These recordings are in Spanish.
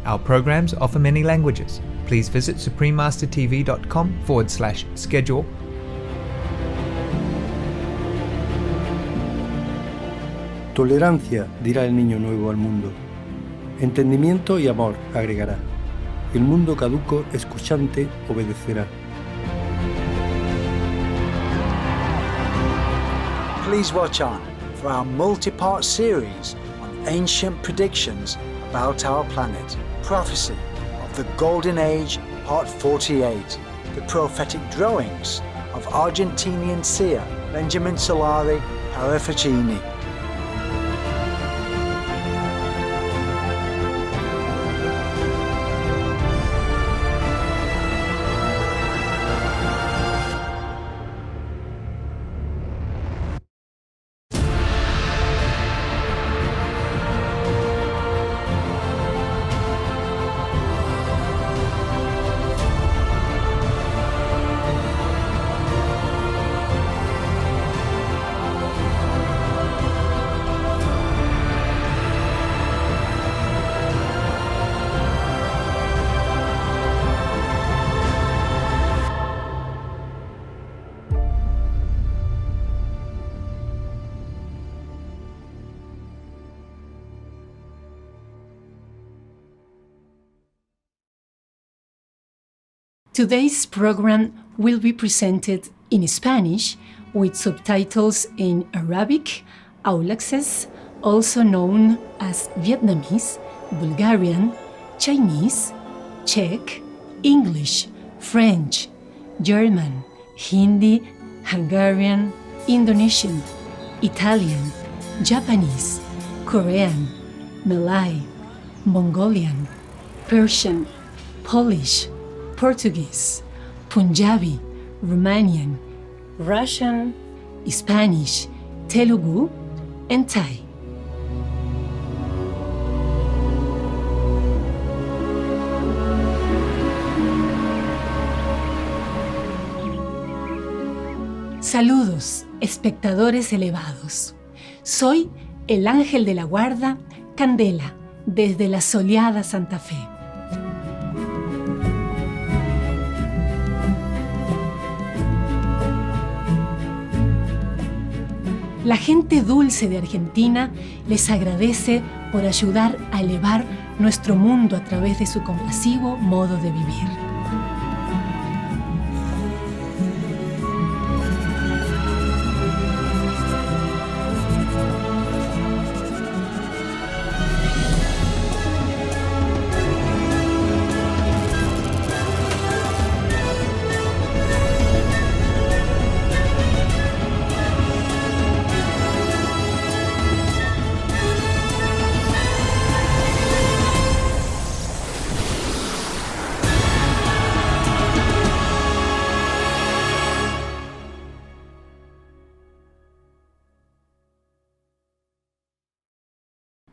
Our programs offer many languages. Please visit suprememastertv.com/schedule. Tolerancia, dirá el niño nuevo al mundo. Entendimiento y amor, agregará. El mundo caduco, escuchante, obedecerá. Please watch on for our multi-part series on ancient predictions about our planet. Prophecy of the Golden Age, Part 48. The prophetic drawings of Argentinian seer Benjamin Solari Parravicini. Today's program will be presented in Spanish with subtitles in Arabic, Aulaxes, also known as Vietnamese, Bulgarian, Chinese, Czech, English, French, German, Hindi, Hungarian, Indonesian, Italian, Japanese, Korean, Malay, Mongolian, Persian, Polish, Portuguese, Punjabi, Romanian, Russian, Spanish, Telugu, and Thai. Saludos, espectadores elevados. Soy el ángel de la guarda, Candela, desde la soleada Santa Fe. La gente dulce de Argentina les agradece por ayudar a elevar nuestro mundo a través de su compasivo modo de vivir.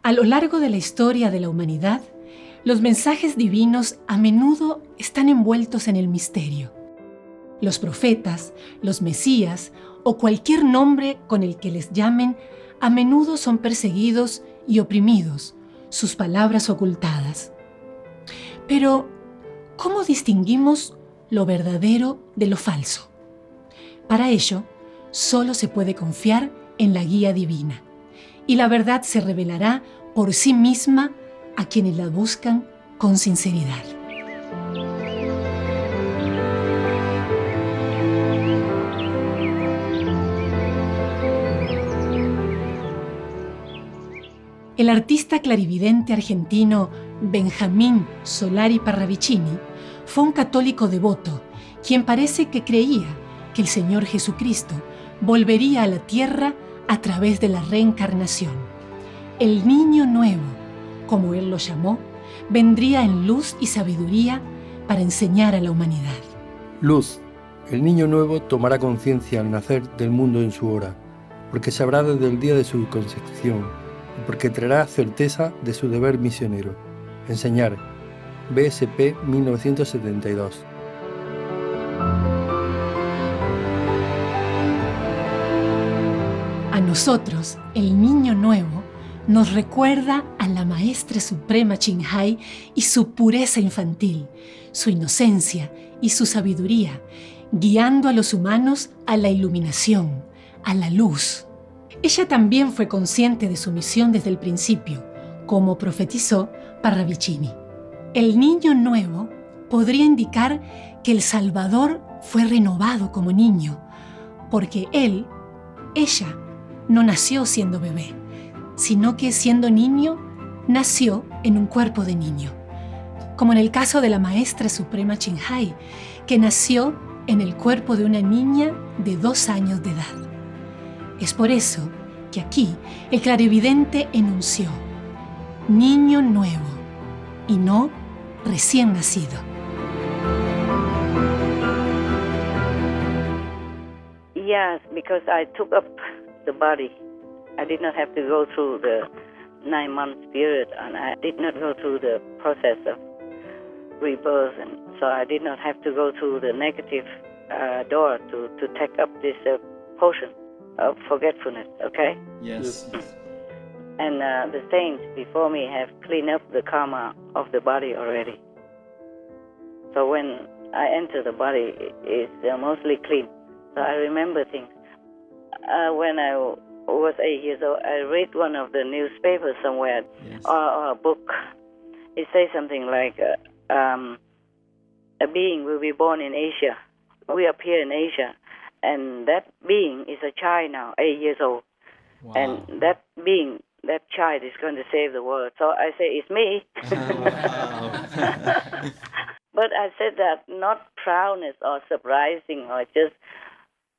A lo largo de la historia de la humanidad, los mensajes divinos a menudo están envueltos en el misterio. Los profetas, los mesías o cualquier nombre con el que les llamen, a menudo son perseguidos y oprimidos, sus palabras ocultadas. Pero, ¿cómo distinguimos lo verdadero de lo falso? Para ello, solo se puede confiar en la guía divina, y la verdad se revelará por sí misma a quienes la buscan con sinceridad. El artista clarividente argentino Benjamin Solari Parravicini fue un católico devoto, quien parece que creía que el Señor Jesucristo volvería a la tierra a través de la reencarnación. El niño nuevo, como él lo llamó, vendría en luz y sabiduría para enseñar a la humanidad. Luz. El niño nuevo tomará conciencia al nacer del mundo en su hora, porque sabrá desde el día de su concepción, y porque traerá certeza de su deber misionero, enseñar. BSP 1972. A nosotros, el niño nuevo, nos recuerda a la Maestra Suprema Ching y su pureza infantil, su inocencia y su sabiduría, guiando a los humanos a la iluminación, a la luz. Ella también fue consciente de su misión desde el principio, como profetizó Parravicini. El niño nuevo podría indicar que el Salvador fue renovado como niño, porque ella, no nació siendo bebé, sino que siendo niño, nació en un cuerpo de niño, como en el caso de la Maestra Suprema Ching que nació en el cuerpo de una niña de 2 años de edad. Es por eso que aquí el clarividente enunció niño nuevo y no recién nacido. Yes, because I took up the body. I did not have to go through the 9 months period, and I did not go through the process of rebirth, and so I did not have to go through the negative door to take up this potion of forgetfulness, okay? Yes. And the saints before me have cleaned up the karma of the body already. So when I enter the body, it's mostly clean. So I remember things. When I was 8 years old, I read one of the newspapers somewhere, Yes. or a book. It says something like, a being will be born in Asia. We appear in Asia. And that being is a child now, 8 years old. Wow. And that being, that child is going to save the world. So I say, it's me. Wow. But I said that not proudness or surprising or just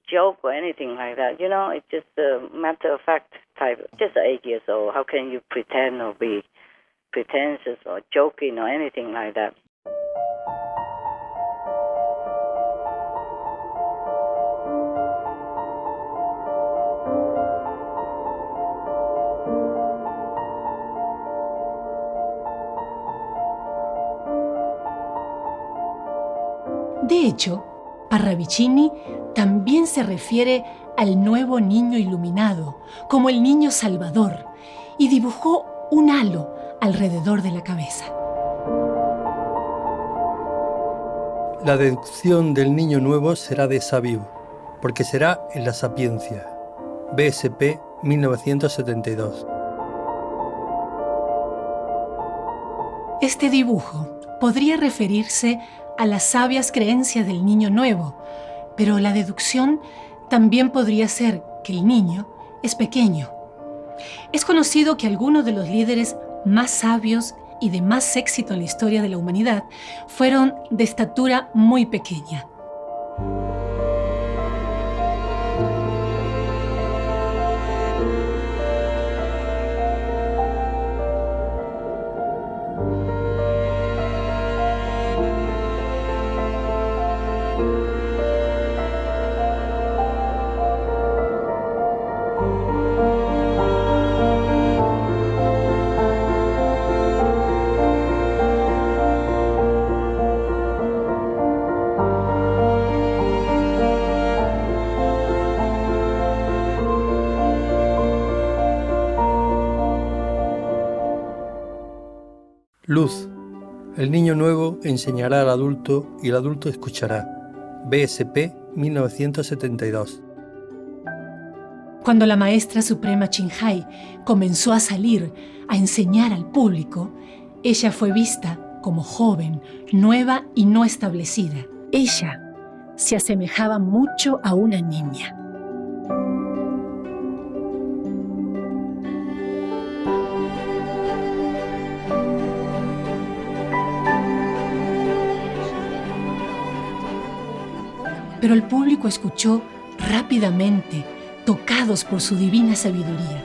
joke or anything like that. You know, it's just a matter of fact type. Just 8 years old. How can you pretend or be pretentious or joking or anything like that? De hecho, Parravicini también se refiere al nuevo niño iluminado como el niño salvador y dibujó un halo alrededor de la cabeza. La deducción del niño nuevo será de sabio, porque será en la sapiencia. BSP 1972. Este dibujo podría referirse a las sabias creencias del niño nuevo, pero la deducción también podría ser que el niño es pequeño. Es conocido que algunos de los líderes más sabios y de más éxito en la historia de la humanidad fueron de estatura muy pequeña. Luz. El niño nuevo enseñará al adulto y el adulto escuchará. BSP 1972. Cuando la Maestra Suprema Ching comenzó a salir a enseñar al público, ella fue vista como joven, nueva y no establecida. Ella se asemejaba mucho a una niña. Pero el público escuchó rápidamente, tocados por su divina sabiduría.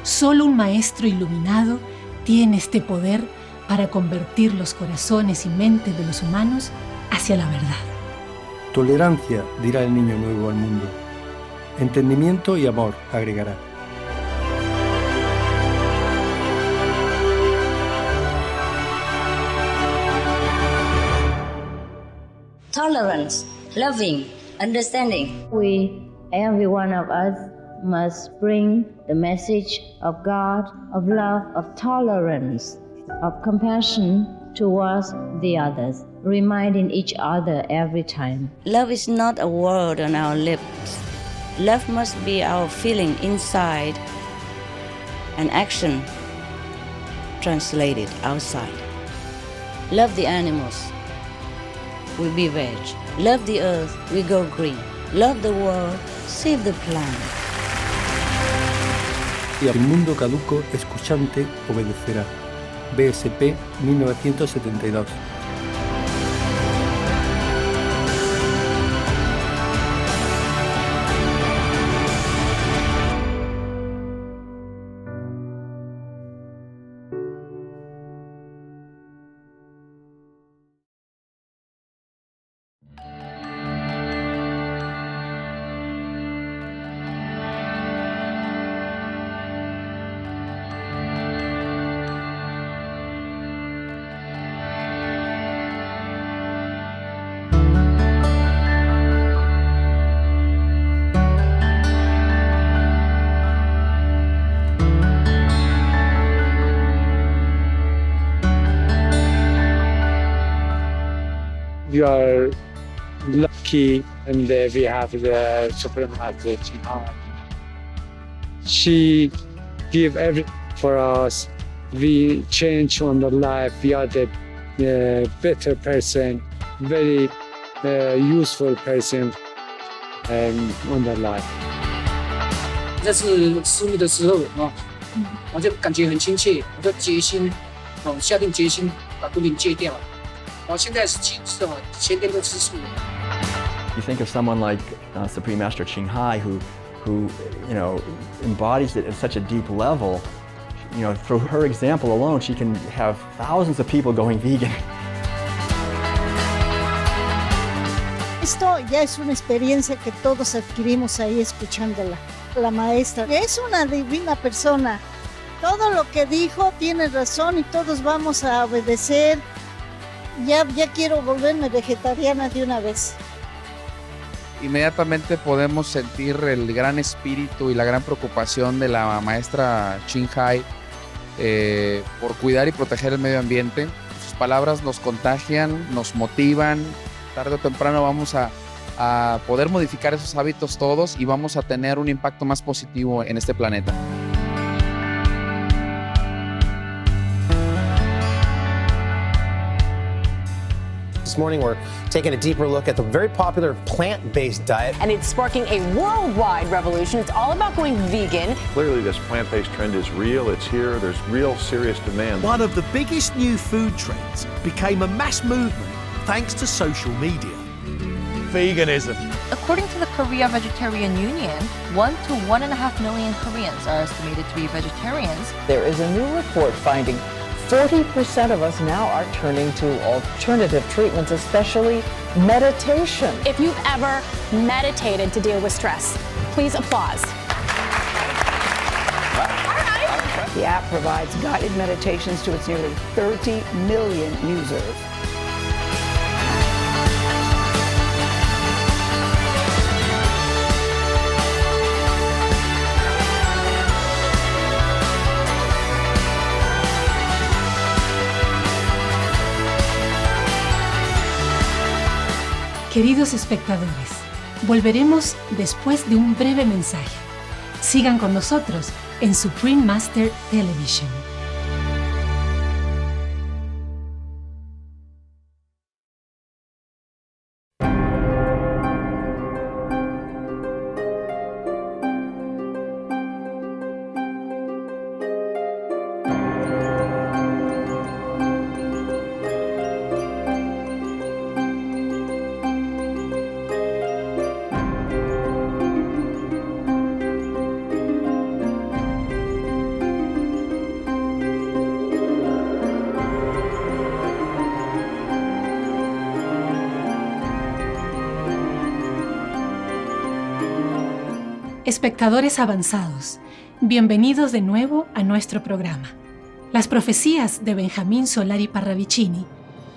Solo un maestro iluminado tiene este poder para convertir los corazones y mentes de los humanos hacia la verdad. Tolerancia, dirá el niño nuevo al mundo. Entendimiento y amor, agregará. tolerance, loving, understanding. Every one of us must bring the message of God, of love, of tolerance, of compassion towards the others, reminding each other every time. Love is not a word on our lips. Love must be our feeling inside and action translated outside. Love the animals, we be veg. Love the earth, we go green. Love the world, save the planet. Y al mundo caduco, escuchante, obedecerá. BSP 1972. We are lucky and we have the Supreme Master Ching. She give everything for us. We change on the life. We are the better person, very useful person on the life. 这次失忆的时候我就感觉很亲切，我就决心下定决心把毒品戒掉。我现在是7次前天都吃素了。 You think of someone like Supreme Master Ching who embodies it at such a deep level. Through her example alone, she can have thousands of people going vegan. Esto ya es una experiencia que todos adquirimos ahí escuchándola. La maestra es una divina persona. Todo lo que dijo tiene razón y todos vamos a obedecer. Ya quiero volverme vegetariana de una vez. Inmediatamente podemos sentir el gran espíritu y la gran preocupación de la maestra Ching por cuidar y proteger el medio ambiente. Sus palabras nos contagian, nos motivan. Tarde o temprano vamos a poder modificar esos hábitos todos y vamos a tener un impacto más positivo en este planeta. This morning, we're taking a deeper look at the very popular plant-based diet. And it's sparking a worldwide revolution. It's all about going vegan. Clearly, this plant-based trend is real. It's here. There's real serious demand. One of the biggest new food trends became a mass movement thanks to social media. Veganism. According to the Korea Vegetarian Union, 1 to 1.5 million Koreans are estimated to be vegetarians. There is a new report finding 40% of us now are turning to alternative treatments, especially meditation. If you've ever meditated to deal with stress, please applause. The app provides guided meditations to its nearly 30 million users. Queridos espectadores, volveremos después de un breve mensaje. Sigan con nosotros en Supreme Master Television. Espectadores avanzados, bienvenidos de nuevo a nuestro programa. Las profecías de Benjamin Solari Parravicini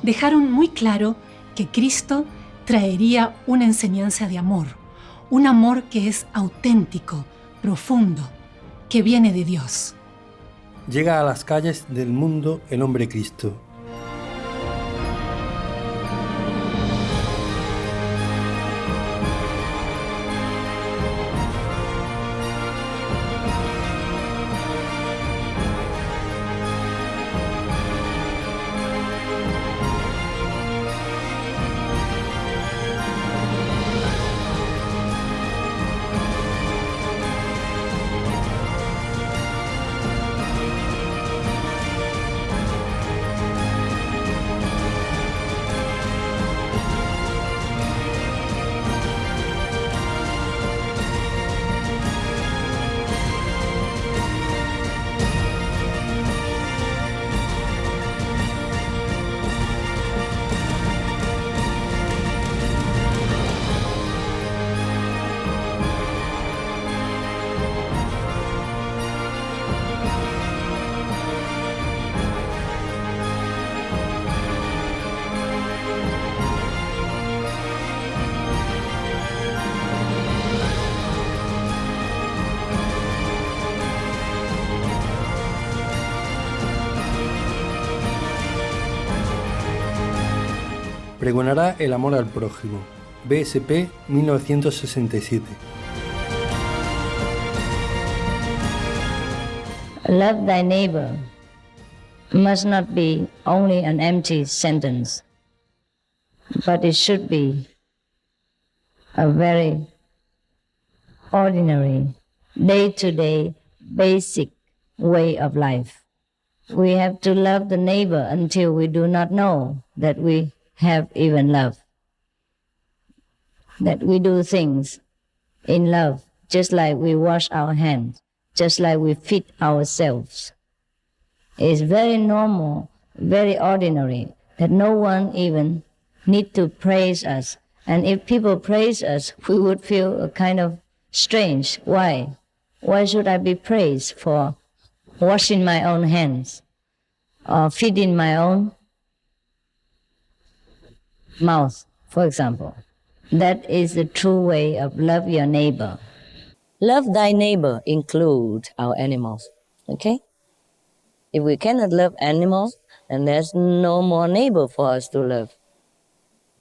dejaron muy claro que Cristo traería una enseñanza de amor, un amor que es auténtico, profundo, que viene de Dios. Llega a las calles del mundo el hombre Cristo. Pregonará el amor al prójimo. BSP 1967. Love thy neighbor must not be only an empty sentence, but it should be a very ordinary, day-to-day, basic way of life. We have to love the neighbor until we do not know that we have even love. That we do things in love, just like we wash our hands, just like we feed ourselves. It's very normal, very ordinary, that no one even need to praise us. And if people praise us, we would feel a kind of strange. Why? Why should I be praised for washing my own hands or feeding my own mouth, for example? That is the true way of love your neighbor. Love thy neighbor include our animals, okay? If we cannot love animals, then there's no more neighbor for us to love.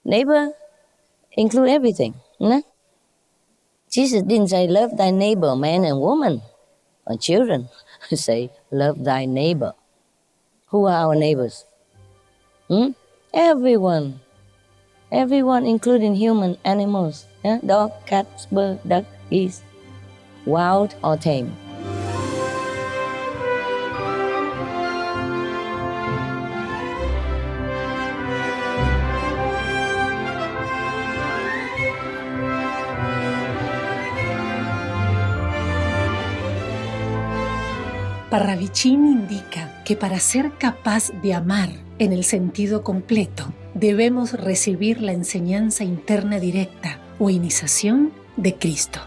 Neighbor include everything, no? Jesus didn't say love thy neighbor, man and woman, or children. He say love thy neighbor. Who are our neighbors? Everyone. Everyone, including human, animals, dog, cats, bird, duck, geese, wild or tame. Parravicini indica que para ser capaz de amar en el sentido completo, debemos recibir la enseñanza interna directa o iniciación de Cristo.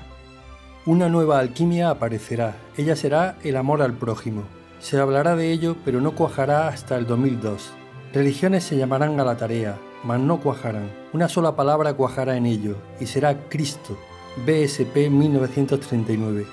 Una nueva alquimia aparecerá. Ella será el amor al prójimo. Se hablará de ello, pero no cuajará hasta el 2002. Religiones se llamarán a la tarea, mas no cuajarán. Una sola palabra cuajará en ello, y será Cristo. BSP 1939.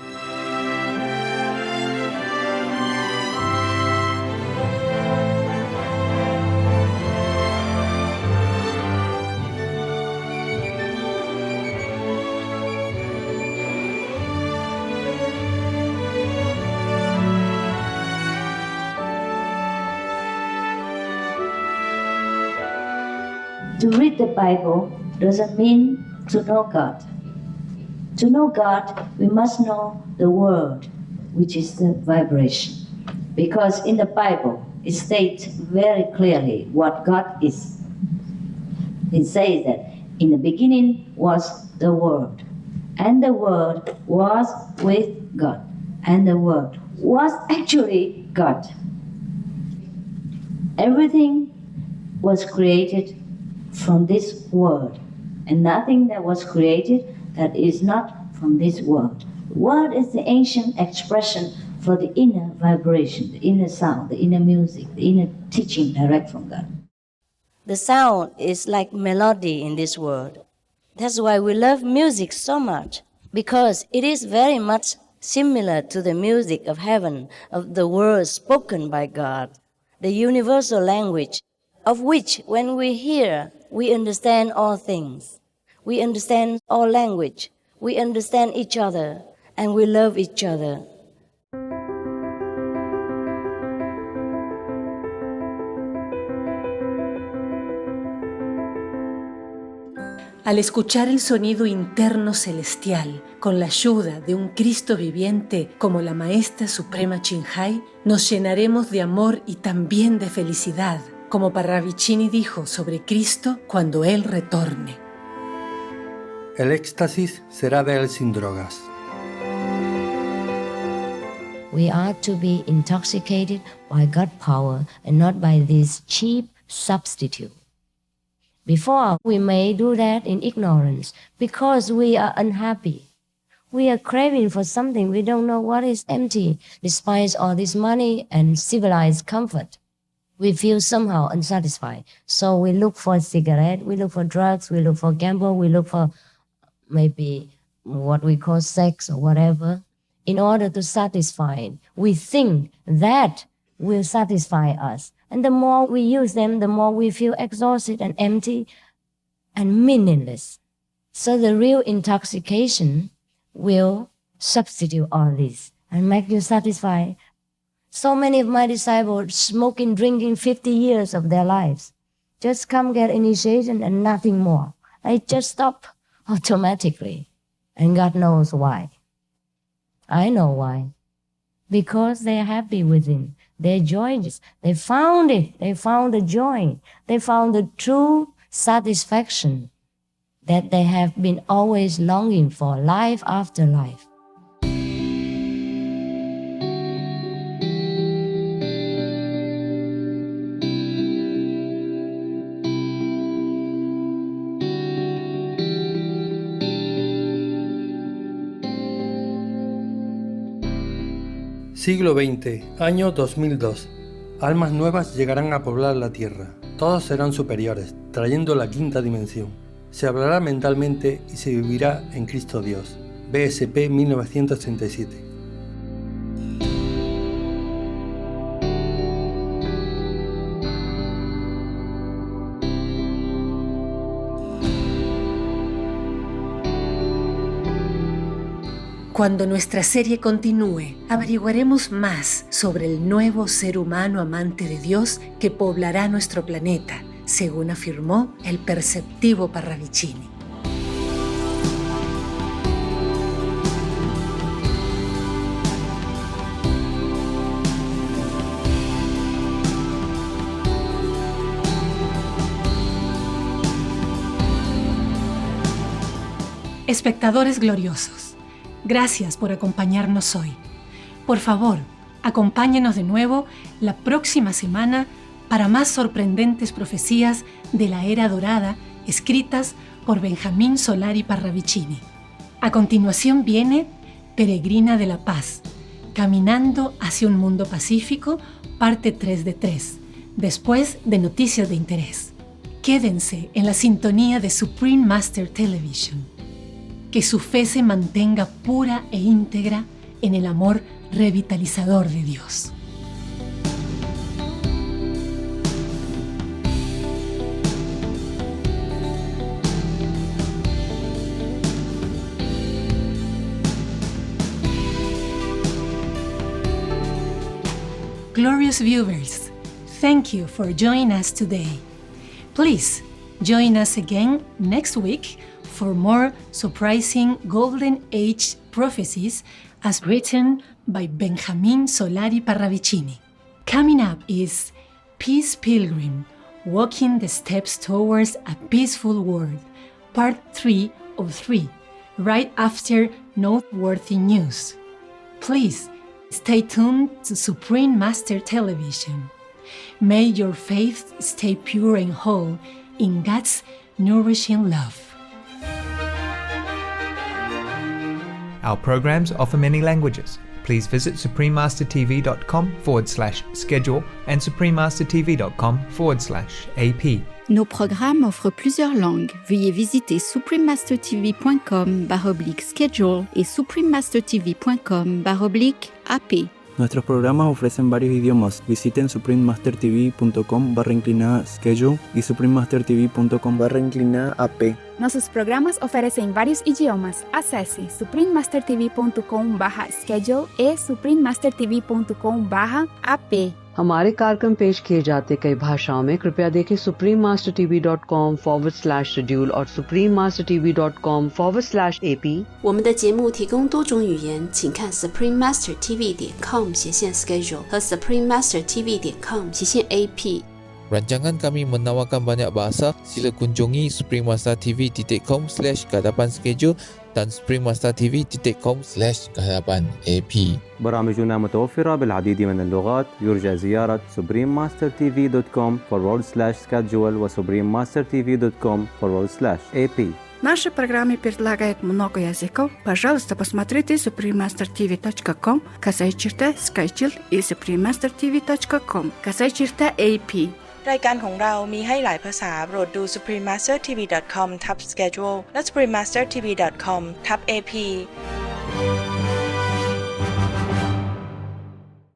To read the Bible doesn't mean to know God. To know God, we must know the word, which is the vibration. Because in the Bible, it states very clearly what God is. It says that in the beginning was the Word, and the Word was with God, and the Word was actually God. Everything was created from this word, and nothing that was created that is not from this word. Word is the ancient expression for the inner vibration, the inner sound, the inner music, the inner teaching direct from God. The sound is like melody in this world. That's why we love music so much, because it is very much similar to the music of heaven, of the words spoken by God, the universal language of which when we hear, we understand all things. We understand all language. We understand each other, and we love each other. Al escuchar el sonido interno celestial, con la ayuda de un Cristo viviente como la Maestra Suprema Ching, nos llenaremos de amor y también de felicidad, como Parravicini dijo sobre Cristo cuando Él retorne. El éxtasis será de Él sin drogas. We are to be intoxicated by God's power and not by this cheap substitute. Before, we may do that in ignorance because we are unhappy. We are craving for something we don't know what is empty. Despite all this money and civilized comfort, we feel somehow unsatisfied. So we look for a cigarette, we look for drugs, we look for gamble, we look for maybe what we call sex or whatever in order to satisfy. We think that will satisfy us. And the more we use them, the more we feel exhausted and empty and meaningless. So the real intoxication will substitute all this and make you satisfied. So many of my disciples smoking, drinking 50 years of their lives. Just come get initiation and nothing more. They just stop automatically. And God knows why. I know why. Because they are happy within. They're joyous. They found it. They found the joy. They found the true satisfaction that they have been always longing for, life after life. Siglo XX, año 2002. Almas nuevas llegarán a poblar la Tierra. Todos serán superiores, trayendo la quinta dimensión. Se hablará mentalmente y se vivirá en Cristo Dios. BSP 1987. Cuando nuestra serie continúe, averiguaremos más sobre el nuevo ser humano amante de Dios que poblará nuestro planeta, según afirmó el perceptivo Parravicini. Espectadores gloriosos, gracias por acompañarnos hoy. Por favor, acompáñenos de nuevo la próxima semana para más sorprendentes profecías de la era dorada escritas por Benjamin Solari Parravicini. A continuación viene Peregrina de la Paz, Caminando hacia un mundo pacífico, parte 3 de 3, después de Noticias de Interés. Quédense en la sintonía de Supreme Master Television. Que su fe se mantenga pura e íntegra en el amor revitalizador de Dios. Glorious viewers, thank you for joining us today. Please join us again next week for more surprising Golden Age prophecies as written by Benjamin Solari Parravicini. Coming up is Peace Pilgrim, Walking the Steps Towards a Peaceful World, Part 3 of 3, right after Noteworthy News. Please stay tuned to Supreme Master Television. May your faith stay pure and whole in God's nourishing love. Our programs offer many languages. please visit suprememastertv.com/schedule and suprememastertv.com/AP. Nos programmes offrent plusieurs langues. Veuillez visiter suprememastertv.com/schedule et suprememastertv.com/AP. Nuestros programas ofrecen varios idiomas. Visiten suprememastertv.com/schedule y suprememastertv.com/AP. Nossos programas oferecem vários idiomas. Acesse suprememastertv.com/schedule e suprememastertv.com/AP. हमारे कार्यक्रम पेश किए जाते कई भाषाओं में कृपया देखें suprememastertv.com/schedule और suprememastertv.com/AP。我们的节目提供多种语言，请看 suprememastertv.com/schedule 和 suprememastertv.com/AP。 Rancangan kami menawarkan banyak bahasa. Sila kunjungi suprememastertv.com/kehadapan-schedule dan suprememastertv.com/kehadapan-AP. برامجنا متوفرة بالعديد من اللغات. يرجى زيارة suprememastertv.com/schedule و suprememastertv.com/AP. Наши программы предлагают много языков. Пожалуйста, посмотрите suprememastertv.com/schedule и suprememastertv.com/AP รายการของเรามีให้หลายภาษาโปรดดู suprememastertv.com/schedule และ suprememastertv.com/AP